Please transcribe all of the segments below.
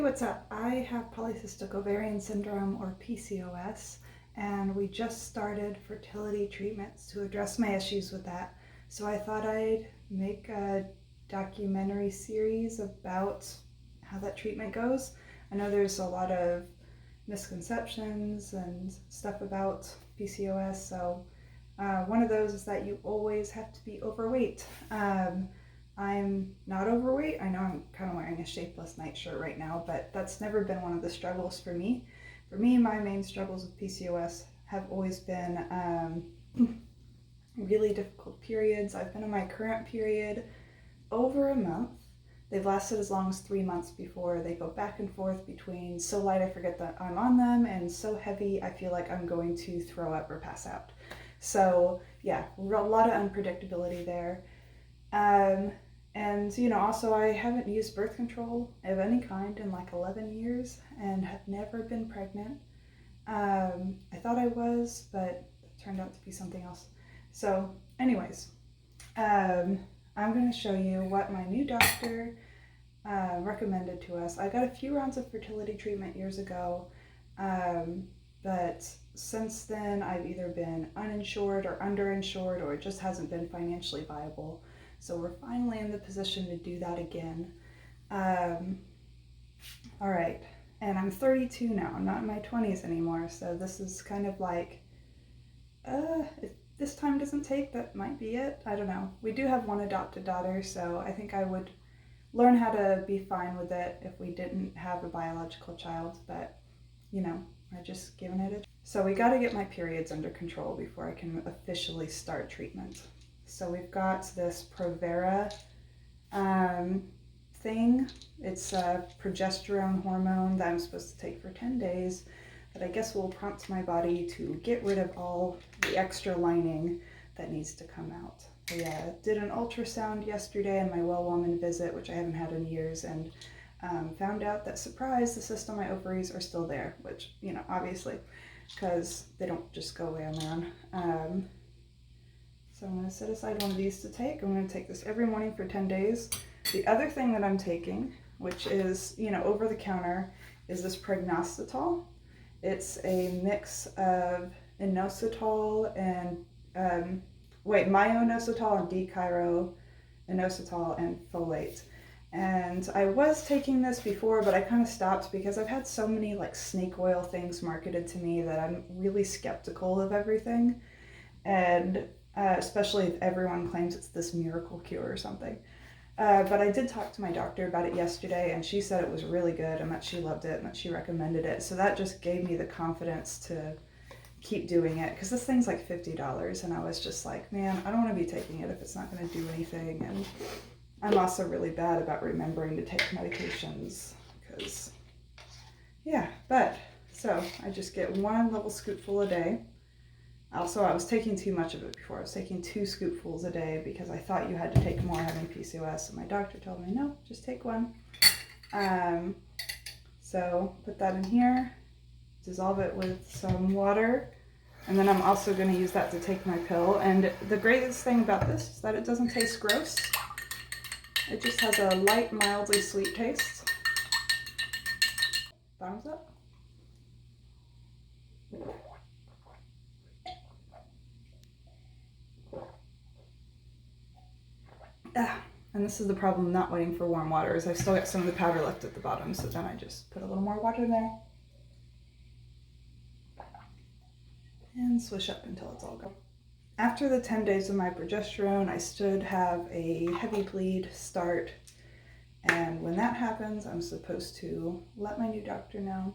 what's up? I have polycystic ovarian syndrome, or PCOS, and we just started fertility treatments to address my issues with that. So I thought I'd make a documentary series about how that treatment goes. I know there's a lot of misconceptions and stuff about PCOS, so one of those is that you always have to be overweight. I'm not overweight. I know I'm kind of wearing a shapeless nightshirt right now, but that's never been one of the struggles for me. For me, my main struggles with PCOS have always been really difficult periods. I've been on my current period over a month. They've lasted as long as 3 months before they go back and forth between so light I forget that I'm on them and so heavy I feel like I'm going to throw up or pass out. So yeah, a lot of unpredictability there. And also I haven't used birth control of any kind in like 11 years and have never been pregnant. I thought I was, but it turned out to be something else. So anyways, I'm going to show you what my new doctor recommended to us. I got a few rounds of fertility treatment years ago, but since then I've either been uninsured or underinsured, or it just hasn't been financially viable. So we're finally in the position to do that again. All right, and I'm 32 now. I'm not in my 20s anymore, so this is kind of like, if this time doesn't take, that might be it. I don't know. We do have one adopted daughter, so I think I would learn how to be fine with it if we didn't have a biological child, but I just given it a try. So we got to get my periods under control before I can officially start treatment. So we've got this Provera thing. It's a progesterone hormone that I'm supposed to take for 10 days that I guess will prompt my body to get rid of all the extra lining that needs to come out. I did an ultrasound yesterday in my well woman visit, which I haven't had in years, and found out that, surprise, the cyst on my ovaries are still there, which, obviously, because they don't just go away on their own. So I'm going to set aside one of these to take. I'm going to take this every morning for 10 days. The other thing that I'm taking, which is, over the counter, is this pregnositol. It's a mix of inositol and, myo-inositol and D-chiro-inositol and folate. And I was taking this before, but I kind of stopped because I've had so many like snake oil things marketed to me that I'm really skeptical of everything. And especially if everyone claims it's this miracle cure or something. But I did talk to my doctor about it yesterday, and she said it was really good and that she loved it and that she recommended it. So that just gave me the confidence to keep doing it, because this thing's like $50, and I was just like, man, I don't want to be taking it if it's not going to do anything. And I'm also really bad about remembering to take medications, because, so I just get one little scoopful a day. Also, I was taking too much of it before. I was taking 2 scoopfuls a day because I thought you had to take more having PCOS, and my doctor told me, no, just take one. So put that in here, dissolve it with some water, and then I'm also going to use that to take my pill. And the greatest thing about this is that it doesn't taste gross. It just has a light, mildly sweet taste. Thumbs up. And this is the problem not waiting for warm water, is I've still got some of the powder left at the bottom, so then I just put a little more water there. And swish up until it's all gone. After the 10 days of my progesterone, I should have a heavy bleed start. And when that happens, I'm supposed to let my new doctor know.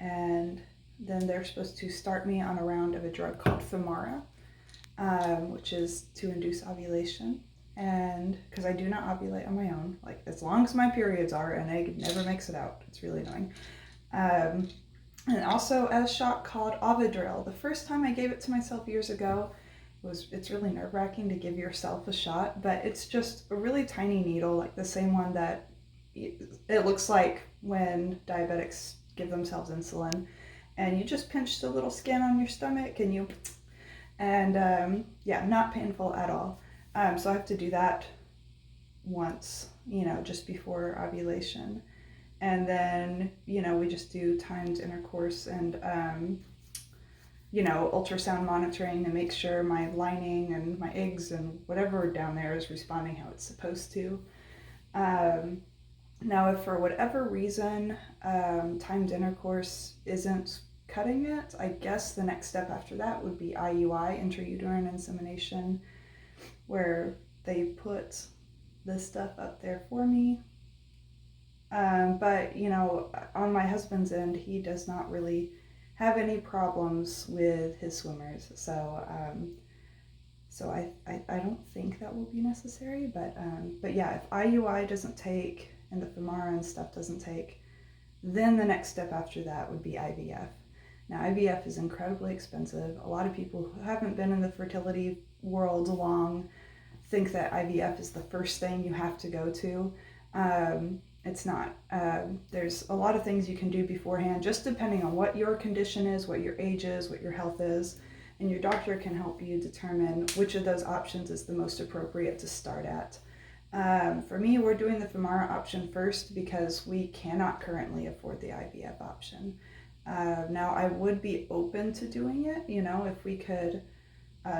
And then they're supposed to start me on a round of a drug called Femara, which is to induce ovulation. And because I do not ovulate on my own, like as long as my periods are, an egg never makes it out. It's really annoying. And also a shot called Ovidrel. The first time I gave it to myself years ago, it's really nerve-wracking to give yourself a shot, but it's just a really tiny needle, like the same one that it looks like when diabetics give themselves insulin, and you just pinch the little skin on your stomach and not painful at all. So I have to do that once, just before ovulation. And then, we just do timed intercourse and, ultrasound monitoring to make sure my lining and my eggs and whatever down there is responding how it's supposed to. Now, if for whatever reason timed intercourse isn't cutting it, I guess the next step after that would be IUI, intrauterine insemination, where they put this stuff up there for me. But, on my husband's end, he does not really have any problems with his swimmers. So I don't think that will be necessary. But yeah, if IUI doesn't take and the Femara and stuff doesn't take, then the next step after that would be IVF. Now, IVF is incredibly expensive. A lot of people who haven't been in the fertility world long think that IVF is the first thing you have to go to. It's not. There's a lot of things you can do beforehand, just depending on what your condition is, what your age is, what your health is, and your doctor can help you determine which of those options is the most appropriate to start at. For me, we're doing the Femara option first because we cannot currently afford the IVF option. Now, I would be open to doing it, if we could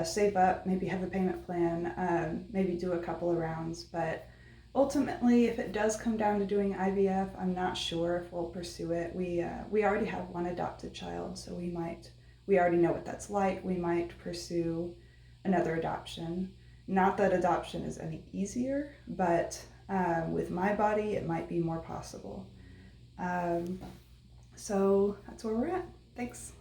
save up, maybe have a payment plan, maybe do a couple of rounds, but ultimately, if it does come down to doing IVF, I'm not sure if we'll pursue it. We already have one adopted child, so we already know what that's like. We might pursue another adoption. Not that adoption is any easier, but with my body, it might be more possible. So that's where we're at. Thanks.